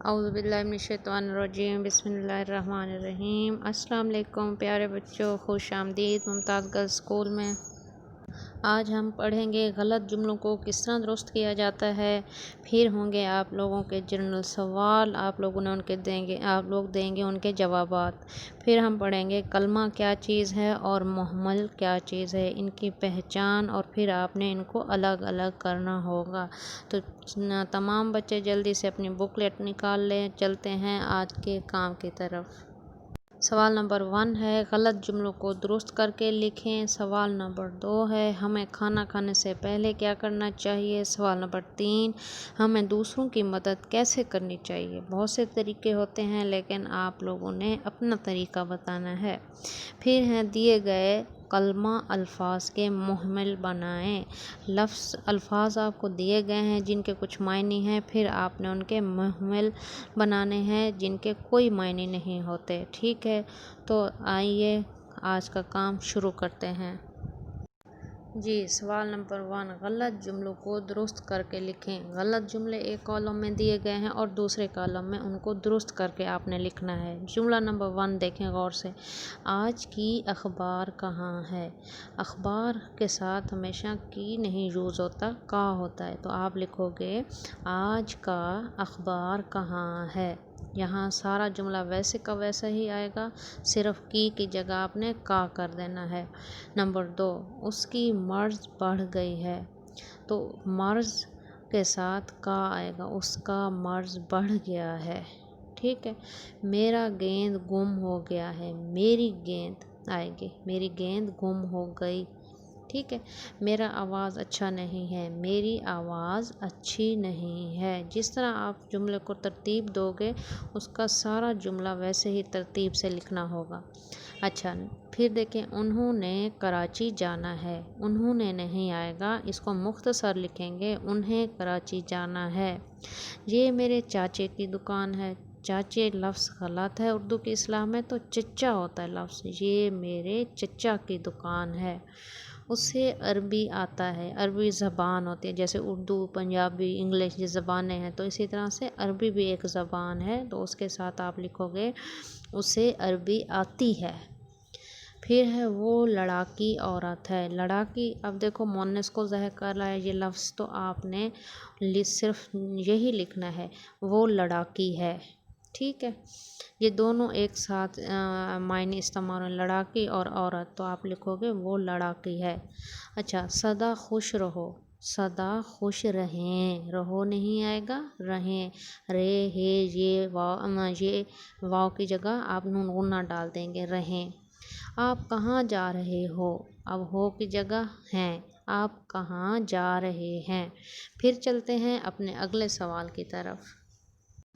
अऊज़ुबिल्लाहिमिनश्शैतानिर्रजीम बिस्मिल्लाहिर्रहमानिर्रहीम। अस्सलाम वालेकुम प्यारे बच्चों, खुश आमदीद मुमताज़ गर्ल्स स्कूल में। आज हम पढ़ेंगे गलत जुमलों को किस तरह दुरुस्त किया जाता है। फिर होंगे आप लोगों के जनरल सवाल, आप लोग देंगे उनके जवाबात। फिर हम पढ़ेंगे कलमा क्या चीज़ है और मुहम्मल क्या चीज़ है, इनकी पहचान, और फिर आपने इनको अलग अलग करना होगा। तो तमाम बच्चे जल्दी से अपनी बुकलेट निकाल लें। चलते हैं आज के काम की तरफ। सवाल नंबर 1 है गलत जुमलों को दुरुस्त करके लिखें। सवाल नंबर 2 है हमें खाना खाने से पहले क्या करना चाहिए। सवाल नंबर 3 हमें दूसरों की मदद कैसे करनी चाहिए। बहुत से तरीके होते हैं लेकिन आप लोगों ने अपना तरीका बताना है। फिर हैं दिए गए कलमा अल्फाज के मुहम्मल बनाएं। लफ्ज़ अल्फाज आपको दिए गए हैं जिनके कुछ मायने हैं, फिर आपने उनके मुहम्मल बनाने हैं जिनके कोई मायने नहीं होते। ठीक है, तो आइए आज का काम शुरू करते हैं। जी, सवाल नंबर 1 गलत जुमलों को दुरुस्त करके लिखें। गलत जुमले एक कॉलम में दिए गए हैं और दूसरे कॉलम में उनको दुरुस्त करके आपने लिखना है। जुमला नंबर 1 देखें गौर से। आज की अखबार कहाँ है। अखबार के साथ हमेशा की नहीं यूज़ होता, का होता है। तो आप लिखोगे आज का अखबार कहाँ है। यहाँ सारा जुमला वैसे का वैसा ही आएगा, सिर्फ की जगह आपने का कर देना है। नंबर 2 उसकी मर्ज़ बढ़ गई है। तो मर्ज़ के साथ का आएगा, उसका मर्ज़ बढ़ गया है। ठीक है। मेरा गेंद गुम हो गया है। मेरी गेंद आएगी, मेरी गेंद गुम हो गई। ठीक है। मेरा आवाज़ अच्छा नहीं है। मेरी आवाज़ अच्छी नहीं है। जिस तरह आप जुमले को तरतीब दोगे उसका सारा जुमला वैसे ही तरतीब से लिखना होगा। अच्छा, फिर देखें उन्होंने कराची जाना है। उन्होंने नहीं आएगा, इसको मुख्तसर लिखेंगे उन्हें कराची जाना है। ये मेरे चाचे की दुकान है। चाचे लफ्ज़ गलत है उर्दू की इस्लाह में, तो चचा होता है लफ्ज़। ये मेरे चचा की दुकान है। उसे अरबी आता है। अरबी ज़बान होती है, जैसे उर्दू, पंजाबी, इंग्लिश ये ज़बानें हैं, तो इसी तरह से अरबी भी एक ज़बान है। तो उसके साथ आप लिखोगे उसे अरबी आती है। फिर है वो लड़ाकी औरत है। लड़ाकी, अब देखो मुअन्नस को ज़ाहिर कर रहा है ये लफ्ज़, तो आपने सिर्फ यही लिखना है वो लड़ाकी है। ठीक है। ये दोनों एक साथ मायने इस्तेमाल हैं, लड़ाकी और औरत, तो आप लिखोगे वो लड़ाकी है। अच्छा, सदा खुश रहो। सदा खुश रहें, रहो नहीं आएगा, रहें। रे हे ये वाव की जगह आप नून गुन्ना डाल देंगे, रहें। आप कहाँ जा रहे हो। अब हो की जगह हैं, आप कहाँ जा रहे हैं। फिर चलते हैं अपने अगले सवाल की तरफ।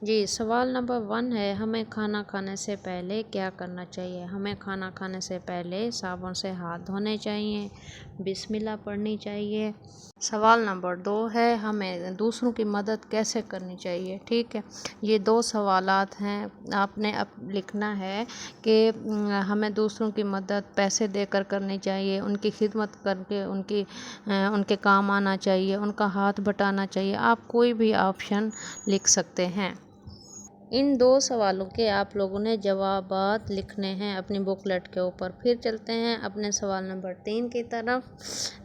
जी, सवाल नंबर 1 है हमें खाना खाने से पहले क्या करना चाहिए। हमें खाना खाने से पहले साबुन से हाथ धोने चाहिए, बिस्मिल्लाह पढ़नी चाहिए। सवाल नंबर 2 है हमें दूसरों की मदद कैसे करनी चाहिए। ठीक है, ये 2 सवालात हैं। आपने अब लिखना है कि हमें दूसरों की मदद पैसे देकर करनी चाहिए, उनकी खिदमत करके उनके काम आना चाहिए, उनका हाथ बटाना चाहिए। आप कोई भी ऑप्शन लिख सकते हैं। इन 2 सवालों के आप लोगों ने जवाबात लिखने हैं अपनी बुकलेट के ऊपर। फिर चलते हैं अपने सवाल नंबर 3 की तरफ।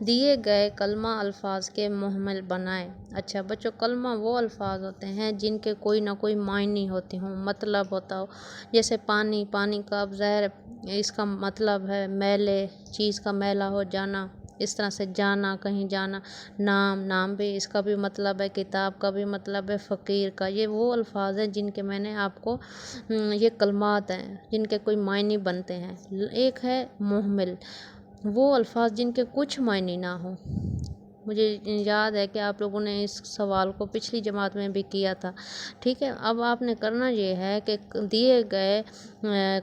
दिए गए कलमा अल्फाज के मुहम्मल बनाएं। अच्छा बच्चों, कलमा वो अल्फाज होते हैं जिनके कोई ना कोई मायने होते हों, मतलब होता हो। जैसे पानी, पानी का अब ज़ाहिर इसका मतलब है मैले, चीज़ का मैला हो जाना। इस तरह से जाना, कहीं जाना। नाम, नाम भी इसका भी मतलब है, किताब का भी मतलब है, फ़कीर का। ये वो अल्फाज हैं जिनके मैंने आपको ये कलमात हैं जिनके कोई मायने बनते हैं। एक है मुहम्मल, वो अल्फाज जिनके कुछ मायने ना हो। मुझे याद है कि आप लोगों ने इस सवाल को पिछली जमात में भी किया था। ठीक है, अब आपने करना ये है कि दिए गए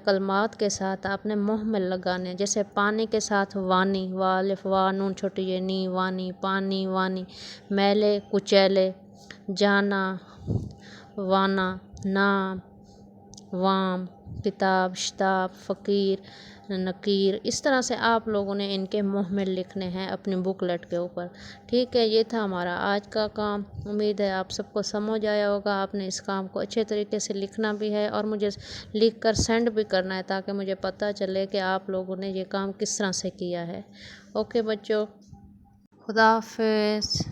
कलमात के साथ आपने मुहम्मल लगाने। जैसे पानी के साथ वानी, वालिफ वा नून छोटी ये नी, वानी पानी वानी। मैले कुचैले, जाना वाना, नाम وام، کتاب، شتاب، فقیر، نکیر، اس طرح سے آپ لوگوں نے ان کے محمل لکھنے ہیں اپنی بک لیٹ کے اوپر۔ ٹھیک ہے، یہ تھا ہمارا آج کا کام۔ امید ہے آپ سب کو سمجھ آیا ہوگا۔ آپ نے اس کام کو اچھے طریقے سے لکھنا بھی ہے اور مجھے لکھ کر سینڈ بھی کرنا ہے تاکہ مجھے پتہ چلے کہ آپ لوگوں نے یہ کام کس طرح سے کیا ہے۔ اوکے بچوں، خدا حافظ۔